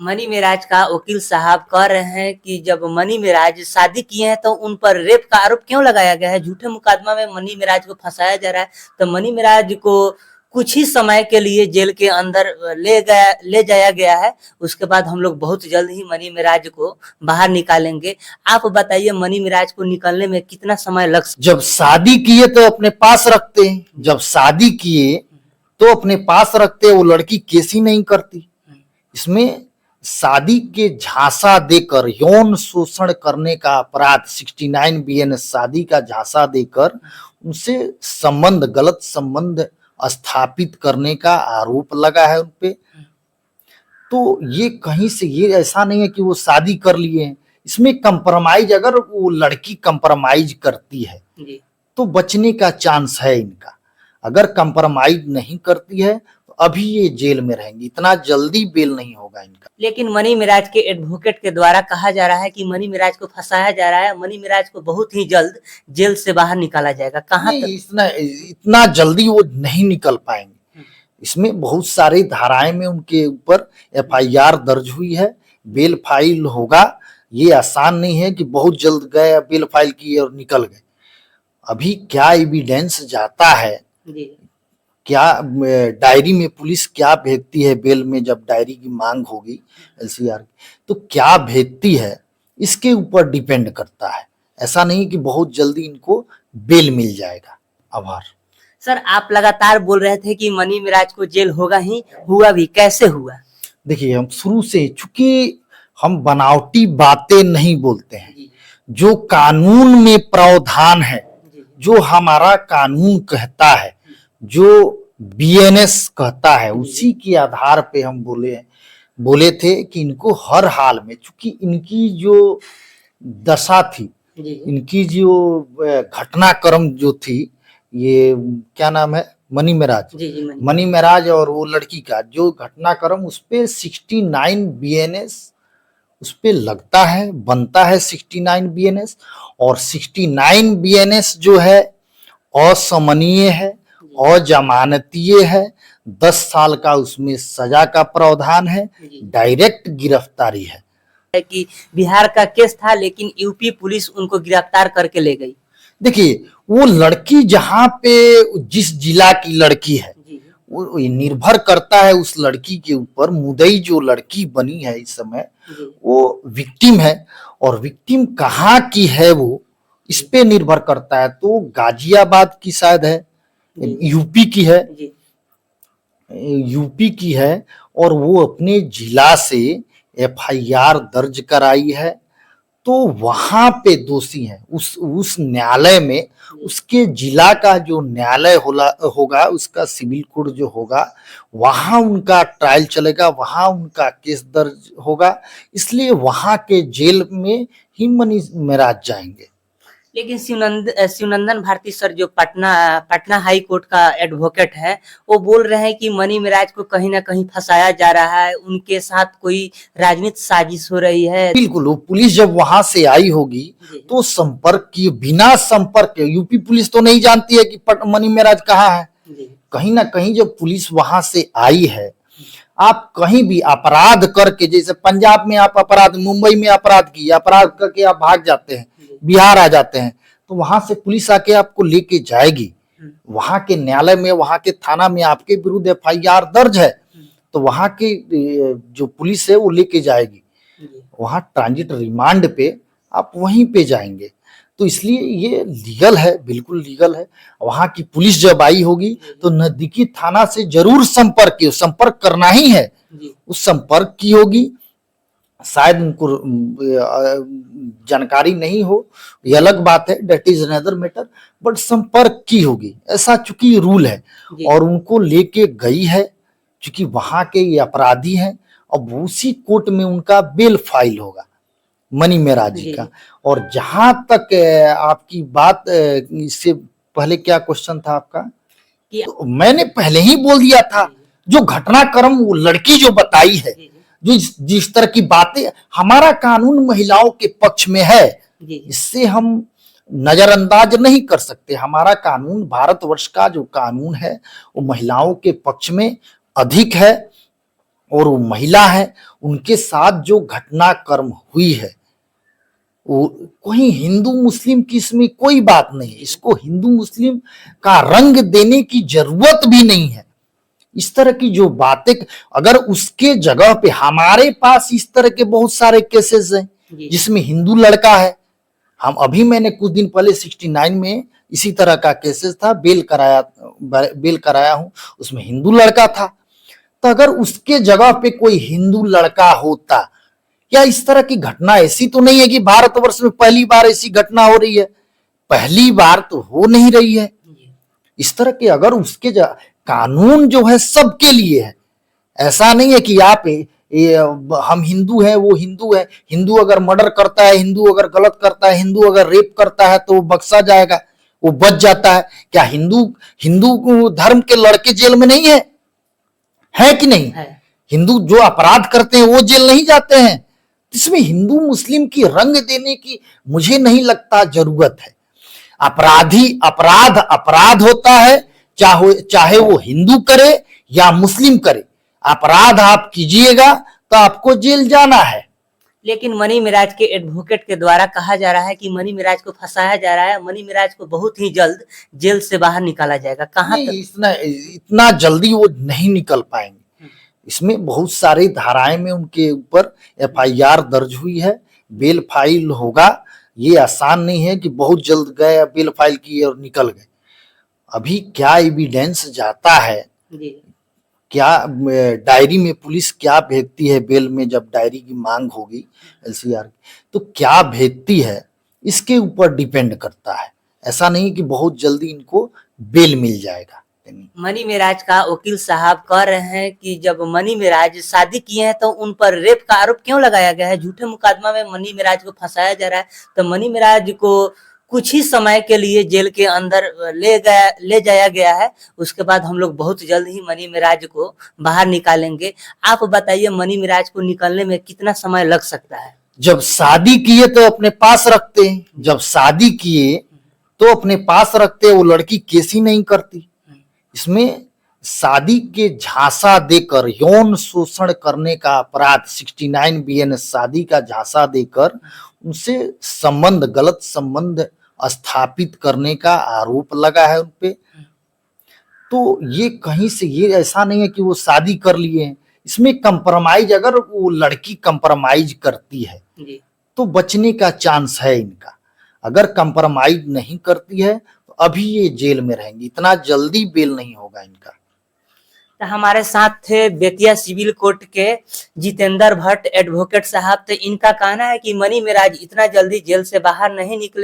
Money Miraj का वकील साहब कह रहे हैं कि जब मनी मिराज शादी किए हैं तो उन पर रेप का आरोप क्यों लगाया गया है। झूठे मुकदमा में मनी मिराज को फंसाया जा रहा है। तो मनी मिराज को कुछ ही समय के लिए जेल के अंदर ले जाया गया है। उसके बाद हम लोग बहुत जल्द ही मनी मिराज को बाहर निकालेंगे। आप बताइए मनी मिराज को निकलने में कितना समय लग सकता जब शादी किए तो अपने पास रखते हैं, जब शादी किए तो अपने पास रखते हैं। वो लड़की केस ही नहीं करती। इसमें शादी के झांसा देकर यौन शोषण करने का अपराध 69 बीएनएस शादी का झांसा देकर उनसे संबंध, गलत संबंध स्थापित करने का आरोप लगा है उनपे। तो ये कहीं से, ये ऐसा नहीं है कि वो शादी कर लिए हैं। इसमें कंप्रोमाइज, अगर वो लड़की कंप्रोमाइज करती है तो बचने का चांस है इनका। अगर कंप्रोमाइज नहीं करती है तो अभी ये जेल में रहेंगी, इतना जल्दी बेल नहीं होगा इनका। लेकिन मनी मिराज के एडवोकेट के द्वारा कहा जा रहा है कि मनी मिराज को फंसाया जा रहा है। मनी मिराज को बहुत ही जल्द जेल से बाहर निकाला जाएगा। कहाँ तक? इतना जल्दी वो नहीं निकल पाएंगे। इसमें बहुत सारी धाराएं में उनके ऊपर एफआईआर दर्ज हुई है, बेल फाइल होगा। ये आसान नहीं है कि बहुत जल्द गए, बेल फाइल किए और निकल गए। अभी क्या एविडेंस जाता है, क्या डायरी में पुलिस क्या भेजती है बेल में, जब डायरी की मांग होगी एलसीआर की, तो क्या भेजती है इसके ऊपर डिपेंड करता है। ऐसा नहीं कि बहुत जल्दी इनको बेल मिल जाएगा। आभार सर। आप लगातार बोल रहे थे कि मनी मिराज को जेल होगा ही, हुआ भी। कैसे हुआ? देखिए, हम शुरू से, चूंकि हम बनावटी बातें नहीं बोलते हैं, जो कानून में प्रावधान है, जो हमारा कानून कहता है, जो बीएनएस कहता है, उसी के आधार पे हम बोले थे कि इनको हर हाल में, चूंकि इनकी जो दशा थी, इनकी जो घटनाक्रम जो थी, ये क्या नाम है, मनी मिराज, मनी मिराज और वो लड़की का जो घटनाक्रम, उस पे 69 बीएनएस उस पे लगता है, बनता है 69 बीएनएस। और 69 बीएनएस जो है असमनीय है, अजमानतीय है, 10 साल का उसमें सजा का प्रावधान है, डायरेक्ट गिरफ्तारी है। कि बिहार का केस था लेकिन यूपी पुलिस उनको गिरफ्तार करके ले गई। देखिए, वो लड़की जहां पे, जिस जिला की लड़की है, वो निर्भर करता है उस लड़की के ऊपर। मुदई जो लड़की बनी है इस समय, वो विक्टिम है, और विक्टिम कहाँ की है वो इस पे निर्भर करता है। तो गाजियाबाद की शायद है, यूपी की है, यूपी की है, और वो अपने जिला से एफआईआर दर्ज कराई है। तो वहां पे दोषी हैं। उस न्यायालय में, उसके जिला का जो न्यायालय होगा, उसका सिविल कोर्ट जो होगा, वहां उनका ट्रायल चलेगा, वहां उनका केस दर्ज होगा। इसलिए वहां के जेल में ही मनी मिराज जाएंगे। लेकिन शिवनंदन भारती सर, जो पटना हाई कोर्ट का एडवोकेट है, वो बोल रहे हैं कि मनी मिराज को कहीं ना कहीं फंसाया जा रहा है, उनके साथ कोई राजनीतिक साजिश हो रही है। बिल्कुल, वो पुलिस जब वहां से आई होगी तो संपर्क की, बिना संपर्क के, यूपी पुलिस तो नहीं जानती है कि मनी मिराज कहाँ है। कहीं ना कहीं जब पुलिस वहां से आई है, आप कहीं भी अपराध करके, जैसे पंजाब में आप अपराध, मुंबई में अपराध किए, अपराध करके आप भाग जाते हैं, बिहार आ जाते हैं, तो वहां से पुलिस आके आपको लेके जाएगी। वहां के न्यायालय में, वहां के थाना में आपके विरुद्ध एफआईआर दर्ज है, तो वहां की जो पुलिस है वो लेके जाएगी। वहां ट्रांजिट रिमांड पे आप वहीं पे जाएंगे। तो इसलिए ये लीगल है, बिल्कुल लीगल है। वहां की पुलिस जब आई होगी तो नजदीकी थाना से जरूर संपर्क करना ही है। उस संपर्क की होगी, शायद उनको जानकारी नहीं हो, ये अलग बात है, that is another matter, but संपर्क की होगी, ऐसा चूंकि रूल है। और उनको लेके गई है, चूंकि वहां के ये अपराधी हैं। अब उसी कोर्ट में उनका बेल फाइल होगा, मनी मिराज जी का। और जहां तक आपकी बात, इससे पहले क्या क्वेश्चन था आपका? तो मैंने पहले ही बोल दिया था, जो घटनाक्रम वो लड़की जो बताई है, जो जिस तरह की बातें, हमारा कानून महिलाओं के पक्ष में है, इससे हम नजरअंदाज नहीं कर सकते। हमारा कानून, भारतवर्ष का जो कानून है, वो महिलाओं के पक्ष में अधिक है। और वो महिला है, उनके साथ जो घटनाक्रम हुई है, वो कोई हिंदू मुस्लिम की इसमें कोई बात नहीं है। इसको हिंदू मुस्लिम का रंग देने की जरूरत भी नहीं है। इस तरह की जो बातें, अगर उसके जगह पे हमारे पास इस तरह के बहुत सारे केसेस हैं जिसमें हिंदू लड़का है। मैंने कुछ दिन पहले 69 में इसी तरह का केसेस था, बेल कराया हूं, उसमें हिंदू लड़का था। तो अगर उसके जगह पे कोई हिंदू लड़का होता, या इस तरह की घटना ऐसी तो नहीं है कि भारतवर्ष में पहली बार ऐसी घटना हो रही है, पहली बार तो हो नहीं रही है। इस तरह के अगर उसके कानून जो है सबके लिए है। ऐसा नहीं है कि आप हम हिंदू हैं, वो हिंदू है, हिंदू अगर मर्डर करता है, हिंदू अगर गलत करता है, हिंदू अगर रेप करता है तो वो बख्शा जाएगा, वो बच जाता है। क्या हिंदू धर्म के लड़के जेल में नहीं है कि नहीं है? हिंदू जो अपराध करते हैं वो जेल नहीं जाते हैं। इसमें हिंदू मुस्लिम की रंग देने की मुझे नहीं लगता जरूरत है। अपराध होता है, चाहे वो हिंदू करे या मुस्लिम करे। अपराध आप कीजिएगा तो आपको जेल जाना है। लेकिन मनी मिराज के एडवोकेट के द्वारा कहा जा रहा है कि मनी मिराज को फंसाया जा रहा है, मनी मिराज को बहुत ही जल्द जेल से बाहर निकाला जाएगा। कहां तक? इतना जल्दी वो नहीं निकल पाएंगे। इसमें बहुत सारी धाराएं में उनके ऊपर FIR दर्ज हुई है, बेल फाइल होगा। ये आसान नहीं है कि बहुत जल्द गए, बेल फाइल किए और निकल गए। अभी क्या एविडेंस जाता है, क्या डायरी में पुलिस क्या भेजती है बेल में, जब डायरी की मांग होगी LCR की, तो क्या भेजती है इसके ऊपर डिपेंड करता है। ऐसा नहीं कि बहुत जल्दी इनको बेल मिल जाएगा। मनी मिराज का वकील साहब कह रहे हैं कि जब मनी मिराज शादी किए हैं तो उन पर रेप का आरोप क्यों लगाया गया है, झूठे मुकदमा में मनी मिराज को फंसाया जा रहा है। तो मनी मिराज को कुछ ही समय के लिए जेल के अंदर ले जाया गया है। उसके बाद हम लोग बहुत जल्द ही मनी मिराज को बाहर निकालेंगे। आप बताइए मनी मिराज को निकलने में कितना समय लग सकता है? जब शादी किए तो अपने पास रखते हैं, जब शादी किए तो अपने पास रखते, वो लड़की केस ही नहीं करती। इसमें शादी के झांसा देकर यौन शोषण करने का अपराध 69 BN शादी का झांसा देकर उनसे गलत संबंध स्थापित करने का आरोप लगा है उनपे। तो ये कहीं से, ये ऐसा नहीं है कि वो शादी कर लिए हैं। इसमें कंप्रोमाइज, अगर वो लड़की कंप्रोमाइज करती है तो बचने का चांस है इनका। अगर कंप्रोमाइज नहीं करती है तो अभी ये जेल में रहेंगी, इतना जल्दी बेल नहीं होगा इनका। तो हमारे साथ थे बेतिया सिविल कोर्ट के जितेंद्र भट्ट एडवोकेट साहब। तो इनका कहना है कि मनी मिराज इतना जल्दी जेल से बाहर नहीं निकले।